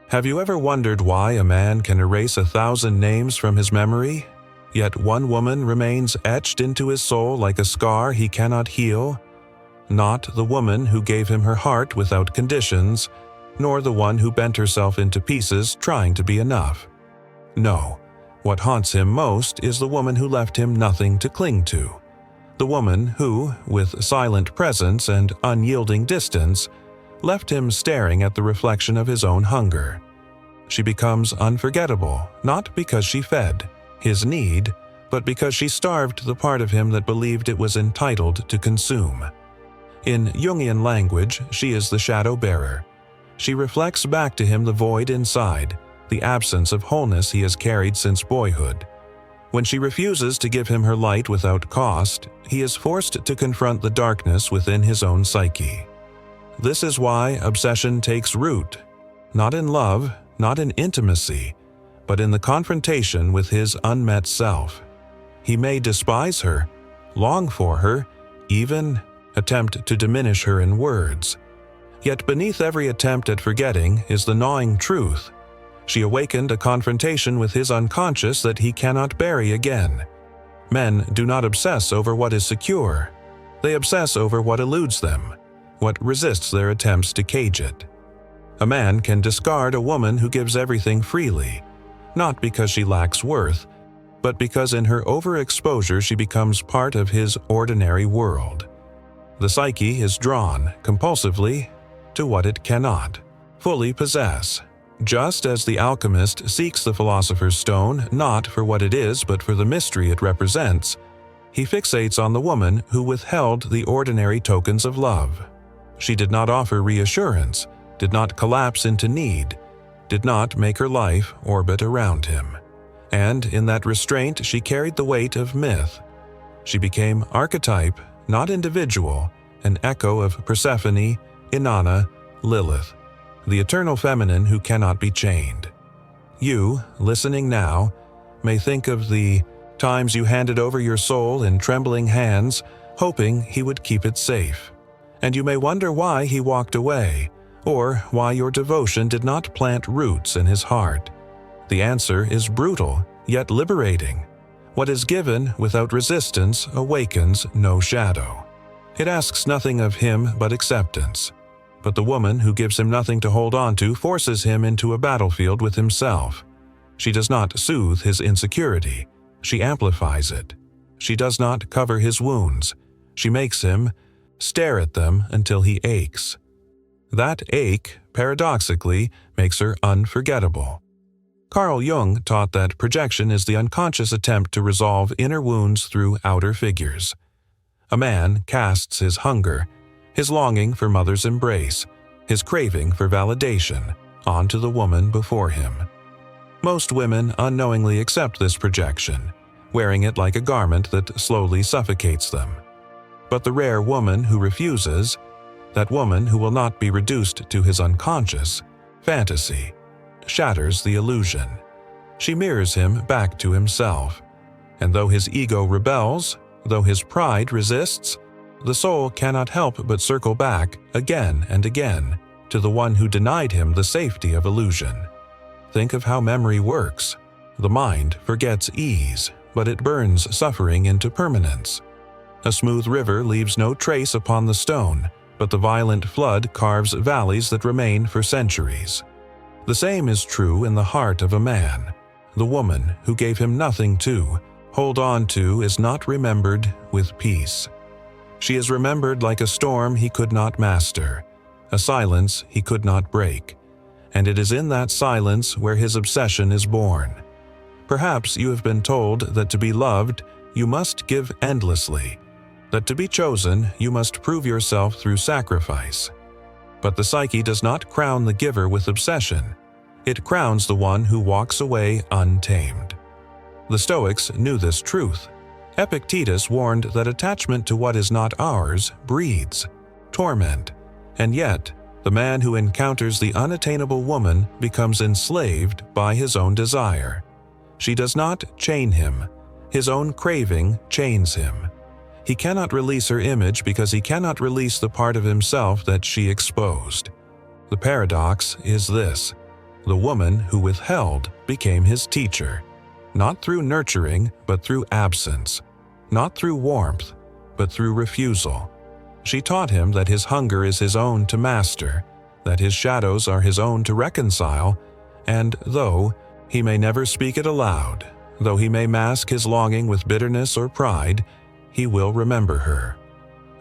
Have you ever wondered why a man can erase 1,000 names from his memory, yet one woman remains etched into his soul like a scar he cannot heal? Not the woman who gave him her heart without conditions, nor the one who bent herself into pieces trying to be enough. No, what haunts him most is the woman who left him nothing to cling to. The woman who, with silent presence and unyielding distance, left him staring at the reflection of his own hunger. She becomes unforgettable, not because she fed his need, but because she starved the part of him that believed it was entitled to consume. In Jungian language, she is the shadow bearer. She reflects back to him the void inside, the absence of wholeness he has carried since boyhood. When she refuses to give him her light without cost, he is forced to confront the darkness within his own psyche. This is why obsession takes root, not in love, not in intimacy, but in the confrontation with his unmet self. He may despise her, long for her, even attempt to diminish her in words. Yet beneath every attempt at forgetting is the gnawing truth. She awakened a confrontation with his unconscious that he cannot bury again. Men do not obsess over what is secure. They obsess over what eludes them, what resists their attempts to cage it. A man can discard a woman who gives everything freely, not because she lacks worth, but because in her overexposure she becomes part of his ordinary world. The psyche is drawn, compulsively, to what it cannot fully possess, just as the alchemist seeks the philosopher's stone not for what it is but for the mystery it represents. He fixates on the woman who withheld the ordinary tokens of love. She did not offer reassurance, did not collapse into need, did not make her life orbit around him. And in that restraint she carried the weight of myth. She became archetype, not individual, an echo of Persephone, Inanna, Lilith, the eternal feminine who cannot be chained. You, listening now, may think of the times you handed over your soul in trembling hands, hoping he would keep it safe. And you may wonder why he walked away, or why your devotion did not plant roots in his heart. The answer is brutal, yet liberating. What is given without resistance awakens no shadow. It asks nothing of him but acceptance. But the woman who gives him nothing to hold on to forces him into a battlefield with himself. She does not soothe his insecurity. She amplifies it. She does not cover his wounds. She makes him stare at them until he aches. That ache, paradoxically, makes her unforgettable. Carl Jung taught that projection is the unconscious attempt to resolve inner wounds through outer figures. A man casts his hunger, his longing for mother's embrace, his craving for validation, onto the woman before him. Most women unknowingly accept this projection, wearing it like a garment that slowly suffocates them. But the rare woman who refuses, that woman who will not be reduced to his unconscious fantasy, shatters the illusion. She mirrors him back to himself. And though his ego rebels, though his pride resists, the soul cannot help but circle back again and again to the one who denied him the safety of illusion. Think of how memory works. The mind forgets ease, but it burns suffering into permanence. A smooth river leaves no trace upon the stone, but the violent flood carves valleys that remain for centuries. The same is true in the heart of a man. The woman who gave him nothing to hold on to is not remembered with peace. She is remembered like a storm he could not master, a silence he could not break, and it is in that silence where his obsession is born. Perhaps you have been told that to be loved, you must give endlessly, that to be chosen, you must prove yourself through sacrifice. But the psyche does not crown the giver with obsession. It crowns the one who walks away untamed. The Stoics knew this truth. Epictetus warned that attachment to what is not ours breeds torment, and yet the man who encounters the unattainable woman becomes enslaved by his own desire. She does not chain him. His own craving chains him. He cannot release her image because he cannot release the part of himself that she exposed. The paradox is this: The woman who withheld became his teacher, not through nurturing, but through absence, not through warmth, but through refusal. She taught him that his hunger is his own to master, that his shadows are his own to reconcile, and though he may never speak it aloud, though he may mask his longing with bitterness or pride, he will remember her.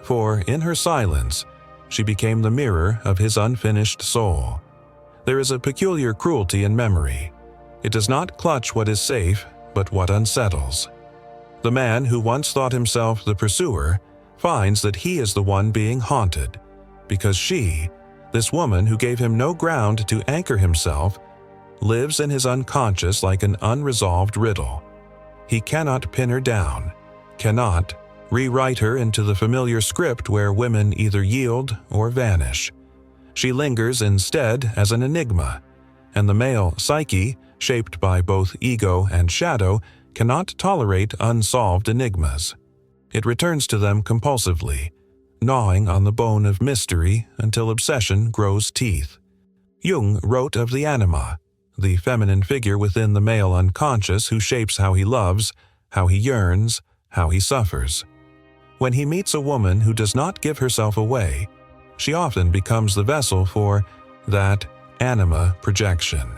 For in her silence, she became the mirror of his unfinished soul. There is a peculiar cruelty in memory. It does not clutch what is safe, but what unsettles. The man who once thought himself the pursuer finds that he is the one being haunted, because she, this woman who gave him no ground to anchor himself, lives in his unconscious like an unresolved riddle. He cannot pin her down, cannot rewrite her into the familiar script where women either yield or vanish. She lingers instead as an enigma, and the male psyche, shaped by both ego and shadow, cannot tolerate unsolved enigmas. It returns to them compulsively, gnawing on the bone of mystery until obsession grows teeth. Jung wrote of the anima, the feminine figure within the male unconscious who shapes how he loves, how he yearns, how he suffers. When he meets a woman who does not give herself away, she often becomes the vessel for that anima projection.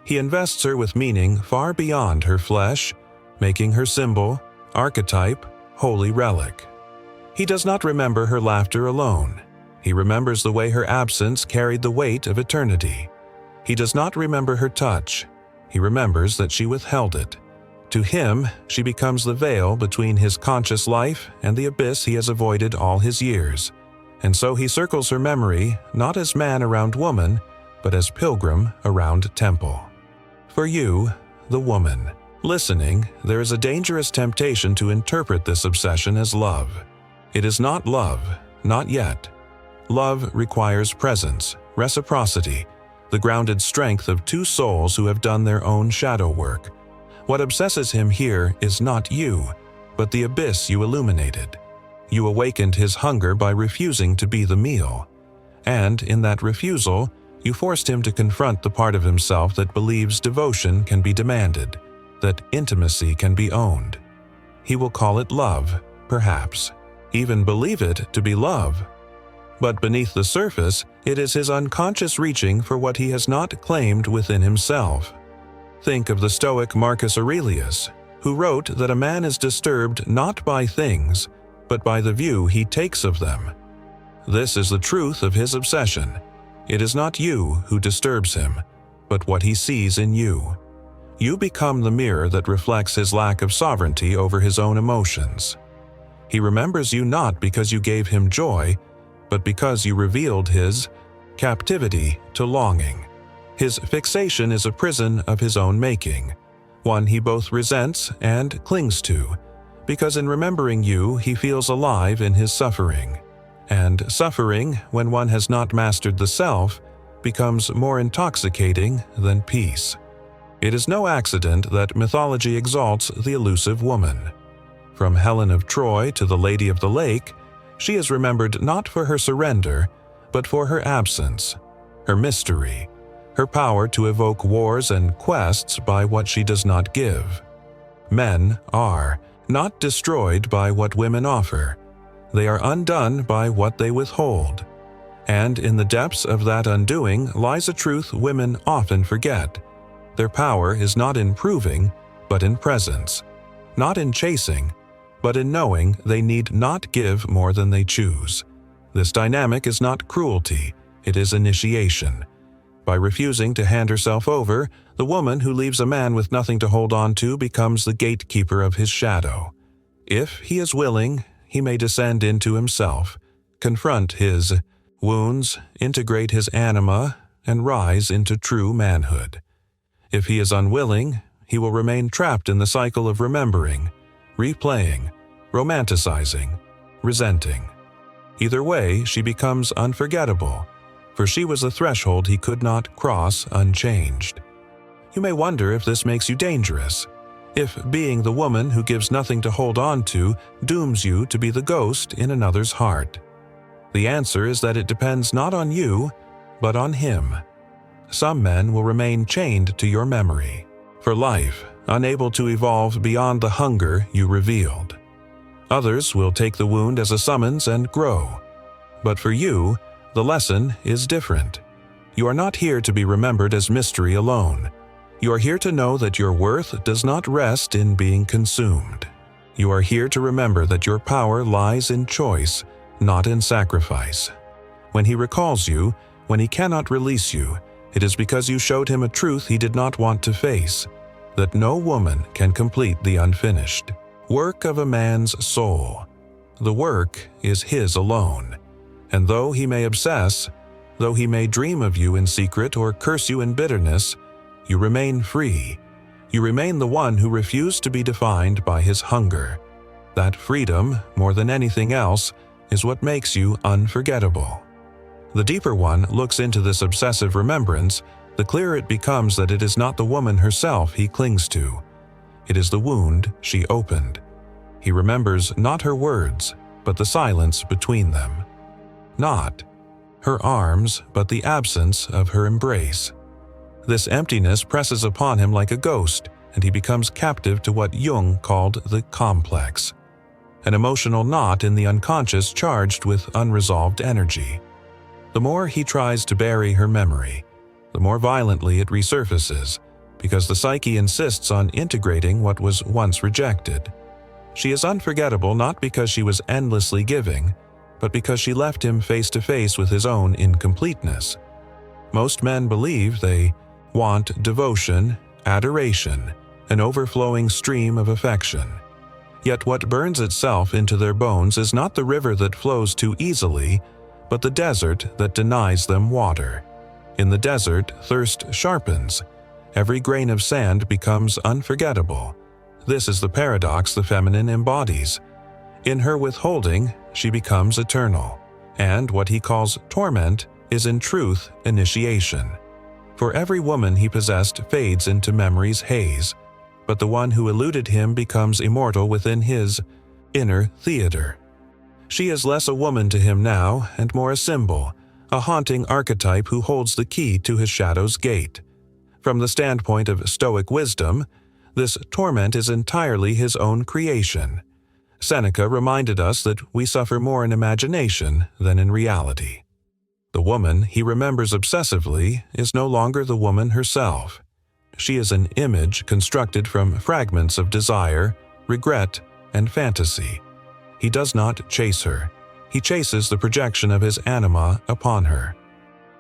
He invests her with meaning far beyond her flesh, making her symbol, archetype, holy relic. He does not remember her laughter alone. He remembers the way her absence carried the weight of eternity. He does not remember her touch. He remembers that she withheld it. To him, she becomes the veil between his conscious life and the abyss he has avoided all his years. And so he circles her memory not as man around woman, but as pilgrim around temple. For you, the woman, listening, there is a dangerous temptation to interpret this obsession as love. It is not love, not yet. Love requires presence, reciprocity, the grounded strength of two souls who have done their own shadow work. What obsesses him here is not you, but the abyss you illuminated. You awakened his hunger by refusing to be the meal. And in that refusal, you forced him to confront the part of himself that believes devotion can be demanded, that intimacy can be owned. He will call it love, perhaps, even believe it to be love. But beneath the surface, it is his unconscious reaching for what he has not claimed within himself. Think of the Stoic Marcus Aurelius, who wrote that a man is disturbed not by things, but by the view he takes of them. This is the truth of his obsession. It is not you who disturbs him, but what he sees in you. You become the mirror that reflects his lack of sovereignty over his own emotions. He remembers you not because you gave him joy, but because you revealed his captivity to longing. His fixation is a prison of his own making, one he both resents and clings to, because in remembering you he feels alive in his suffering. And suffering, when one has not mastered the self, becomes more intoxicating than peace. It is no accident that mythology exalts the elusive woman. From Helen of Troy to the Lady of the Lake, she is remembered not for her surrender, but for her absence, her mystery, her power to evoke wars and quests by what she does not give. Men are not destroyed by what women offer. They are undone by what they withhold. And in the depths of that undoing lies a truth women often forget. Their power is not in proving, but in presence. Not in chasing, but in knowing they need not give more than they choose. This dynamic is not cruelty, it is initiation. By refusing to hand herself over, the woman who leaves a man with nothing to hold on to becomes the gatekeeper of his shadow. If he is willing, he may descend into himself, confront his wounds, integrate his anima, and rise into true manhood. If he is unwilling, he will remain trapped in the cycle of remembering, replaying, romanticizing, resenting. Either way, she becomes unforgettable, for she was the threshold he could not cross unchanged. You may wonder if this makes you dangerous, if being the woman who gives nothing to hold on to dooms you to be the ghost in another's heart. The answer is that it depends not on you, but on him. some men will remain chained to your memory, for life, unable to evolve beyond the hunger you revealed. Others will take the wound as a summons and grow. But for you, the lesson is different. You are not here to be remembered as mystery alone. You are here to know that your worth does not rest in being consumed. You are here to remember that your power lies in choice, not in sacrifice. When he recalls you, when he cannot release you, it is because you showed him a truth he did not want to face, that no woman can complete the unfinished work of a man's soul. The work is his alone, and though he may obsess, though he may dream of you in secret or curse you in bitterness, you remain free. You remain the one who refused to be defined by his hunger. That freedom, more than anything else, is what makes you unforgettable. The deeper one looks into this obsessive remembrance, the clearer it becomes that it is not the woman herself he clings to. It is the wound she opened. He remembers not her words, but the silence between them. Not her arms, but the absence of her embrace. This emptiness presses upon him like a ghost, and he becomes captive to what Jung called the complex, an emotional knot in the unconscious charged with unresolved energy. The more he tries to bury her memory, the more violently it resurfaces, because the psyche insists on integrating what was once rejected. She is unforgettable not because she was endlessly giving, but because she left him face to face with his own incompleteness. Most men believe they want devotion, adoration, an overflowing stream of affection. Yet what burns itself into their bones is not the river that flows too easily, but the desert that denies them water. In the desert, thirst sharpens. Every grain of sand becomes unforgettable. This is the paradox the feminine embodies. In her withholding, she becomes eternal, and what he calls torment is in truth initiation. For every woman he possessed fades into memory's haze, but the one who eluded him becomes immortal within his inner theater. She is less a woman to him now and more a symbol, a haunting archetype who holds the key to his shadow's gate. From the standpoint of Stoic wisdom, this torment is entirely his own creation. Seneca reminded us that we suffer more in imagination than in reality. The woman he remembers obsessively is no longer the woman herself. She is an image constructed from fragments of desire, regret, and fantasy. He does not chase her. He chases the projection of his anima upon her.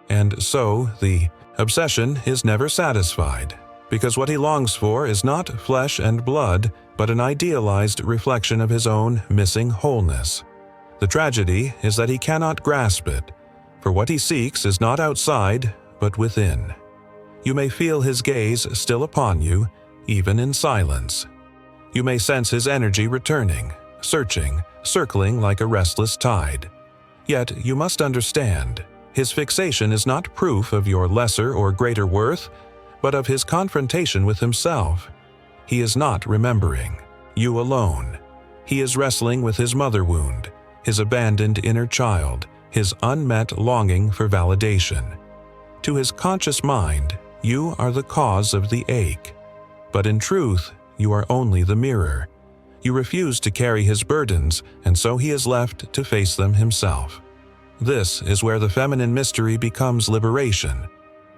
And so the obsession is never satisfied, because what he longs for is not flesh and blood, but an idealized reflection of his own missing wholeness. The tragedy is that he cannot grasp it, for what he seeks is not outside, but within. You may feel his gaze still upon you, even in silence. You may sense his energy returning, searching, circling like a restless tide. Yet you must understand, his fixation is not proof of your lesser or greater worth, but of his confrontation with himself. He is not remembering you alone. He is wrestling with his mother wound, his abandoned inner child, his unmet longing for validation. To his conscious mind, you are the cause of the ache. But in truth, you are only the mirror. You refuse to carry his burdens, and so he is left to face them himself. This is where the feminine mystery becomes liberation.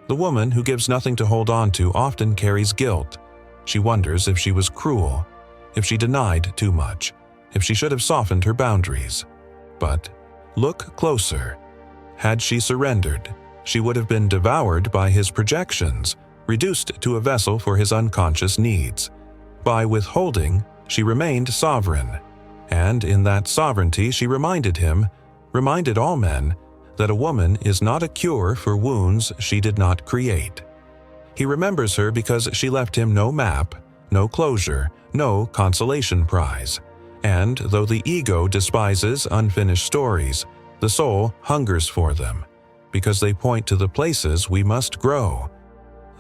The woman who gives nothing to hold on to often carries guilt. She wonders if she was cruel, if she denied too much, if she should have softened her boundaries. But look closer. Had she surrendered, she would have been devoured by his projections, reduced to a vessel for his unconscious needs. By withholding, she remained sovereign, and in that sovereignty she reminded all men, that a woman is not a cure for wounds she did not create. He remembers her because she left him no map, no closure, no consolation prize. And though the ego despises unfinished stories, the soul hungers for them, because they point to the places we must grow.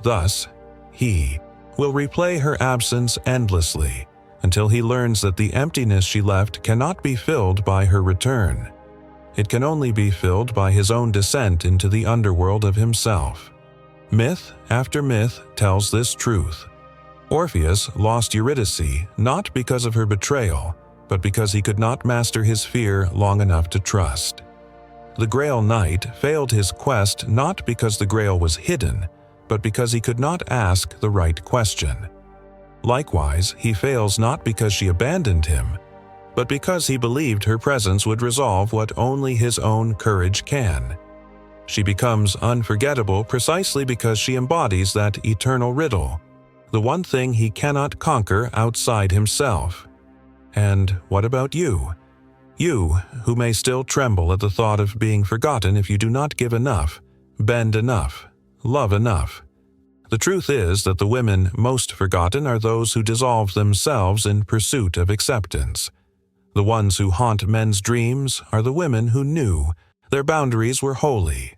Thus, he will replay her absence endlessly, until he learns that the emptiness she left cannot be filled by her return. It can only be filled by his own descent into the underworld of himself. Myth after myth tells this truth. Orpheus lost Eurydice not because of her betrayal, but because he could not master his fear long enough to trust. The Grail Knight failed his quest not because the Grail was hidden, but because he could not ask the right question. Likewise, he fails not because she abandoned him, but because he believed her presence would resolve what only his own courage can. She becomes unforgettable precisely because she embodies that eternal riddle, the one thing he cannot conquer outside himself. And what about you? You, who may still tremble at the thought of being forgotten if you do not give enough, bend enough, love enough. The truth is that the women most forgotten are those who dissolve themselves in pursuit of acceptance. The ones who haunt men's dreams are the women who knew their boundaries were holy,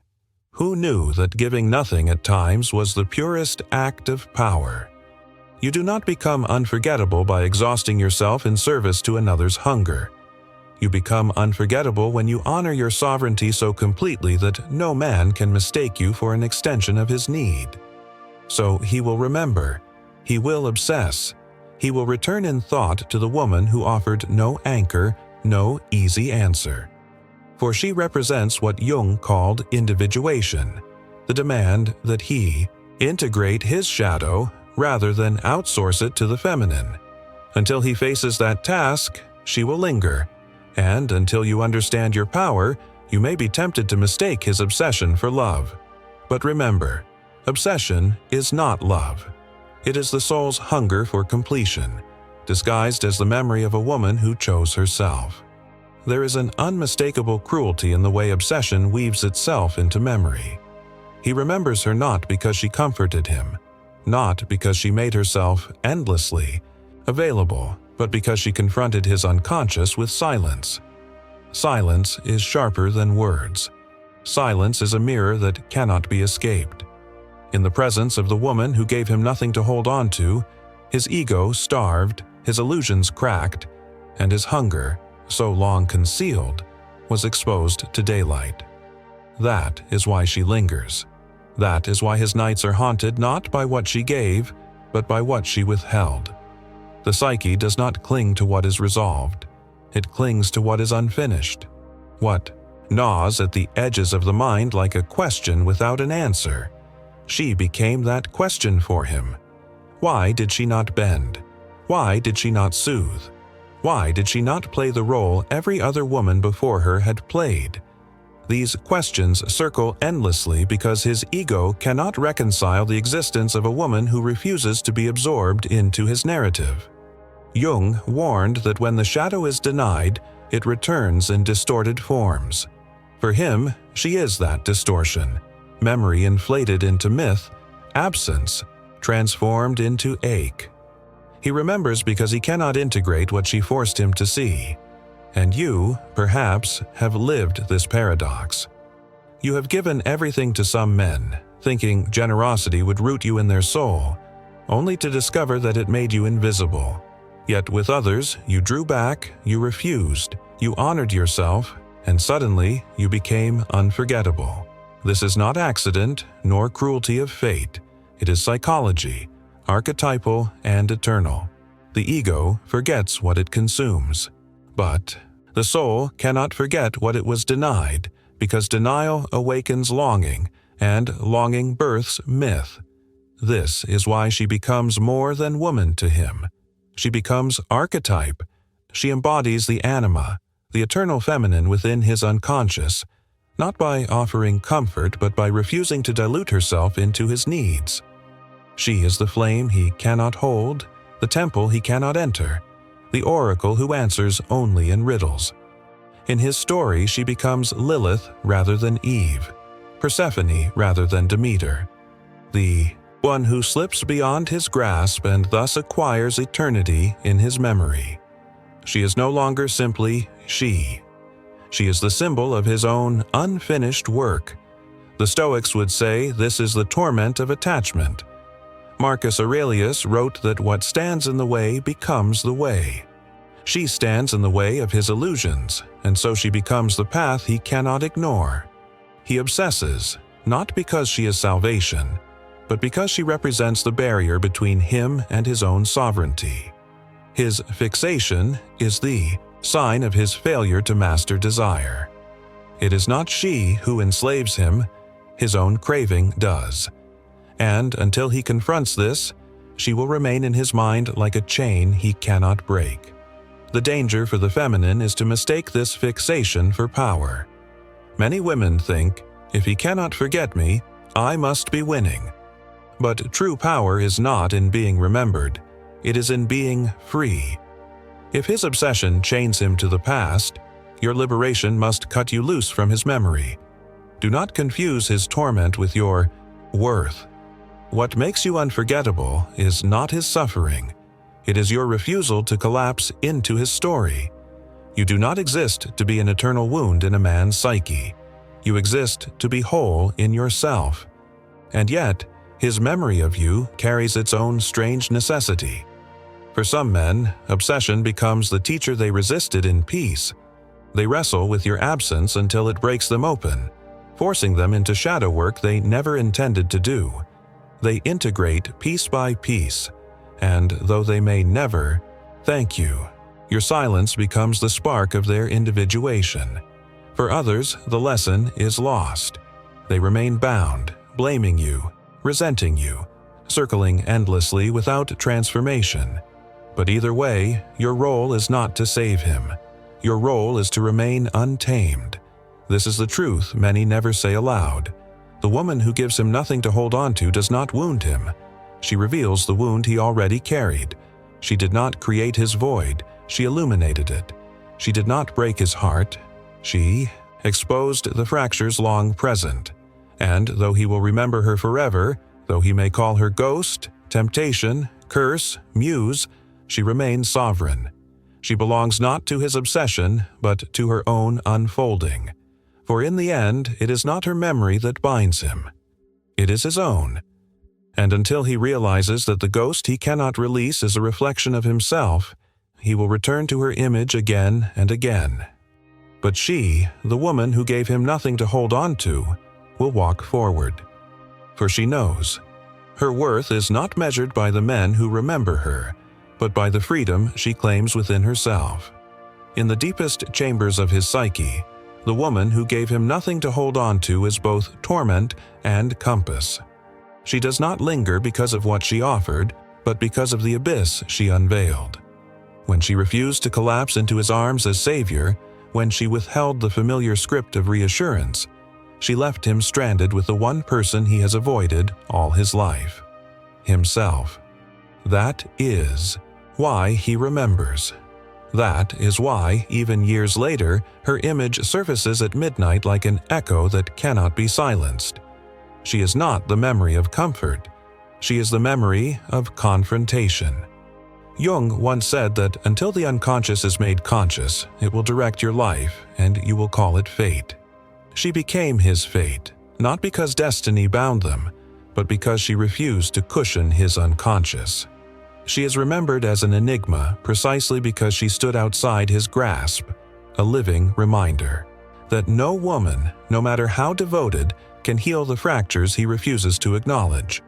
who knew that giving nothing at times was the purest act of power. You do not become unforgettable by exhausting yourself in service to another's hunger. You become unforgettable when you honor your sovereignty so completely that no man can mistake you for an extension of his need. So he will remember, he will obsess, he will return in thought to the woman who offered no anchor, no easy answer. For she represents what Jung called individuation, the demand that he integrate his shadow rather than outsource it to the feminine. Until he faces that task, she will linger, and until you understand your power, you may be tempted to mistake his obsession for love. But remember, obsession is not love. It is the soul's hunger for completion, disguised as the memory of a woman who chose herself. There is an unmistakable cruelty in the way obsession weaves itself into memory. He remembers her not because she comforted him, not because she made herself endlessly available, but because she confronted his unconscious with silence. Silence is sharper than words. Silence is a mirror that cannot be escaped. In the presence of the woman who gave him nothing to hold on to, his ego starved, his illusions cracked, and his hunger, so long concealed, was exposed to daylight. That is why she lingers. That is why his nights are haunted not by what she gave, but by what she withheld. The psyche does not cling to what is resolved. It clings to what is unfinished. What gnaws at the edges of the mind like a question without an answer. She became that question for him. Why did she not bend? Why did she not soothe? Why did she not play the role every other woman before her had played? These questions circle endlessly because his ego cannot reconcile the existence of a woman who refuses to be absorbed into his narrative. Jung warned that when the shadow is denied, it returns in distorted forms. For him, she is that distortion, memory inflated into myth, absence transformed into ache. He remembers because he cannot integrate what she forced him to see. And you, perhaps, have lived this paradox. You have given everything to some men, thinking generosity would root you in their soul, only to discover that it made you invisible. Yet with others, you drew back, you refused, you honored yourself, and suddenly you became unforgettable. This is not accident, nor cruelty of fate. It is psychology, archetypal and eternal. The ego forgets what it consumes. But the soul cannot forget what it was denied, because denial awakens longing, and longing births myth. This is why she becomes more than woman to him. She becomes archetype. She embodies the anima, the eternal feminine within his unconscious, not by offering comfort but by refusing to dilute herself into his needs. She is the flame he cannot hold, the temple he cannot enter, the oracle who answers only in riddles. In his story, she becomes Lilith rather than Eve, Persephone rather than Demeter, the one who slips beyond his grasp and thus acquires eternity in his memory. She is no longer simply she. She is the symbol of his own unfinished work. The Stoics would say this is the torment of attachment. Marcus Aurelius wrote that what stands in the way becomes the way. She stands in the way of his illusions, and so she becomes the path he cannot ignore. He obsesses, not because she is salvation, but because she represents the barrier between him and his own sovereignty. His fixation is the sign of his failure to master desire. It is not she who enslaves him, his own craving does. And until he confronts this, she will remain in his mind like a chain he cannot break. The danger for the feminine is to mistake this fixation for power. Many women think, if he cannot forget me, I must be winning. But true power is not in being remembered, it is in being free. If his obsession chains him to the past, your liberation must cut you loose from his memory. Do not confuse his torment with your worth. What makes you unforgettable is not his suffering. It is your refusal to collapse into his story. You do not exist to be an eternal wound in a man's psyche. You exist to be whole in yourself. And yet, his memory of you carries its own strange necessity. For some men, obsession becomes the teacher they resisted in peace. They wrestle with your absence until it breaks them open, forcing them into shadow work they never intended to do. They integrate piece by piece, and though they may never thank you, your silence becomes the spark of their individuation. For others, the lesson is lost. They remain bound, blaming you, resenting you, circling endlessly without transformation. But either way, your role is not to save him. Your role is to remain untamed. This is the truth many never say aloud. The woman who gives him nothing to hold on to does not wound him. She reveals the wound he already carried. She did not create his void, she illuminated it. She did not break his heart. She exposed the fractures long present. And though he will remember her forever, though he may call her ghost, temptation, curse, muse, she remains sovereign. She belongs not to his obsession, but to her own unfolding. For in the end, it is not her memory that binds him. It is his own. And until he realizes that the ghost he cannot release is a reflection of himself, he will return to her image again and again. But she, the woman who gave him nothing to hold on to, will walk forward. For she knows. Her worth is not measured by the men who remember her, but by the freedom she claims within herself. In the deepest chambers of his psyche, the woman who gave him nothing to hold on to is both torment and compass. She does not linger because of what she offered, but because of the abyss she unveiled. When she refused to collapse into his arms as savior, when she withheld the familiar script of reassurance, she left him stranded with the one person he has avoided all his life: himself. That is why he remembers. That is why, even years later, her image surfaces at midnight like an echo that cannot be silenced. She is not the memory of comfort. She is the memory of confrontation. Jung once said that until the unconscious is made conscious, it will direct your life, and you will call it fate. She became his fate, not because destiny bound them, but because she refused to cushion his unconscious. She is remembered as an enigma precisely because she stood outside his grasp, a living reminder that no woman, no matter how devoted, can heal the fractures he refuses to acknowledge.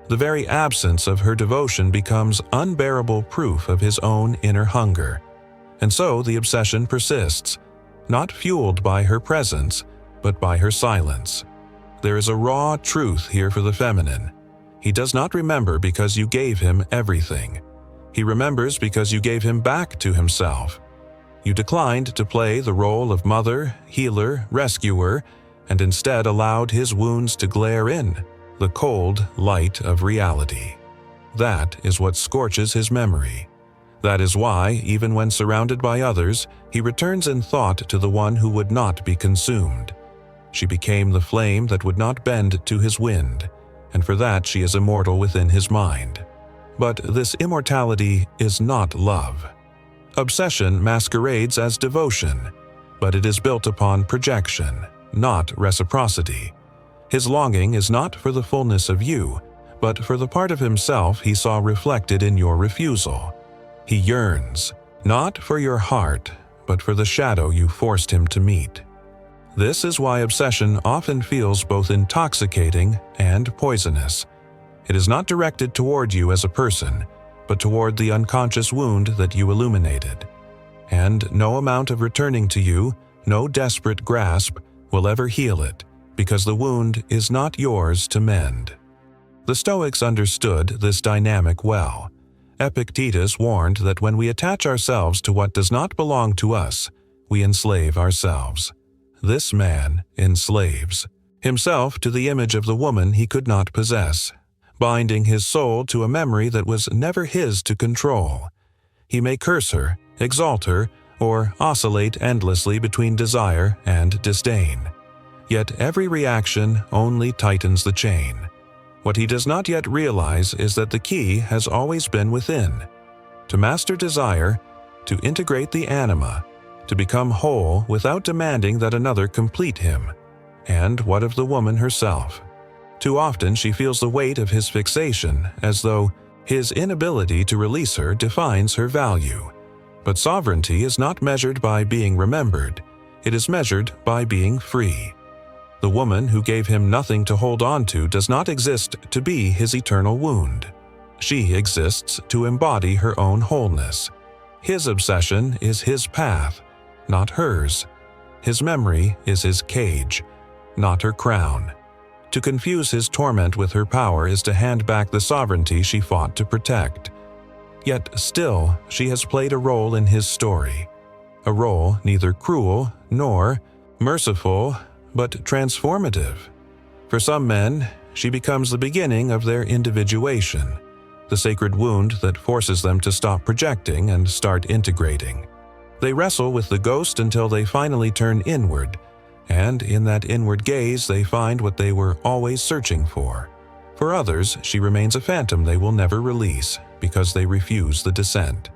The very absence of her devotion becomes unbearable proof of his own inner hunger. And so the obsession persists, not fueled by her presence, but by her silence. There is a raw truth here for the feminine. He does not remember because you gave him everything. He remembers because you gave him back to himself. You declined to play the role of mother, healer, rescuer, and instead allowed his wounds to glare in, the cold light of reality. That is what scorches his memory. That is why, even when surrounded by others, he returns in thought to the one who would not be consumed. She became the flame that would not bend to his wind, and for that she is immortal within his mind. But this immortality is not love. Obsession masquerades as devotion, but it is built upon projection, not reciprocity. His longing is not for the fullness of you, but for the part of himself he saw reflected in your refusal. He yearns, not for your heart, but for the shadow you forced him to meet. This is why obsession often feels both intoxicating and poisonous. It is not directed toward you as a person, but toward the unconscious wound that you illuminated. And no amount of returning to you, no desperate grasp, will ever heal it, because the wound is not yours to mend. The Stoics understood this dynamic well. Epictetus warned that when we attach ourselves to what does not belong to us, we enslave ourselves. This man enslaves himself to the image of the woman he could not possess, binding his soul to a memory that was never his to control. He may curse her, exalt her, or oscillate endlessly between desire and disdain. Yet every reaction only tightens the chain. What he does not yet realize is that the key has always been within. To master desire, to integrate the anima, to become whole without demanding that another complete him. And what of the woman herself? Too often she feels the weight of his fixation, as though his inability to release her defines her value. But sovereignty is not measured by being remembered. It is measured by being free. The woman who gave him nothing to hold on to does not exist to be his eternal wound. She exists to embody her own wholeness. His obsession is his path, not hers. His memory is his cage, not her crown. To confuse his torment with her power is to hand back the sovereignty she fought to protect. Yet still, she has played a role in his story. A role neither cruel nor merciful, but transformative. For some men, she becomes the beginning of their individuation, the sacred wound that forces them to stop projecting and start integrating. They wrestle with the ghost until they finally turn inward, and in that inward gaze they find what they were always searching for. For others, she remains a phantom they will never release because they refuse the descent.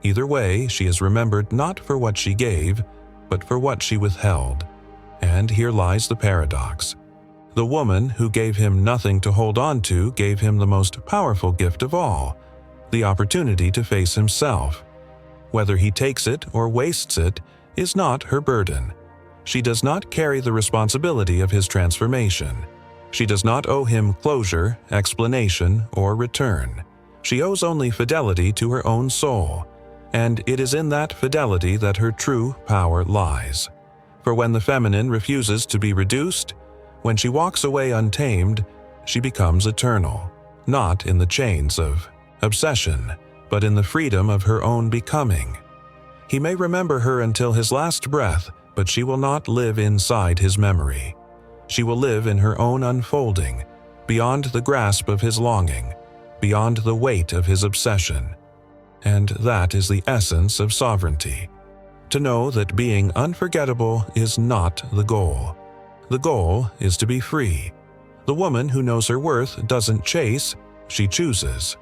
Either way, she is remembered not for what she gave, but for what she withheld. And here lies the paradox. The woman who gave him nothing to hold on to gave him the most powerful gift of all, the opportunity to face himself. Whether he takes it or wastes it is not her burden. She does not carry the responsibility of his transformation. She does not owe him closure, explanation, or return. She owes only fidelity to her own soul, and it is in that fidelity that her true power lies. For when the feminine refuses to be reduced, when she walks away untamed, she becomes eternal, not in the chains of obsession, but in the freedom of her own becoming. He may remember her until his last breath, but she will not live inside his memory. She will live in her own unfolding, beyond the grasp of his longing, beyond the weight of his obsession. And that is the essence of sovereignty. To know that being unforgettable is not the goal. The goal is to be free. The woman who knows her worth doesn't chase, she chooses.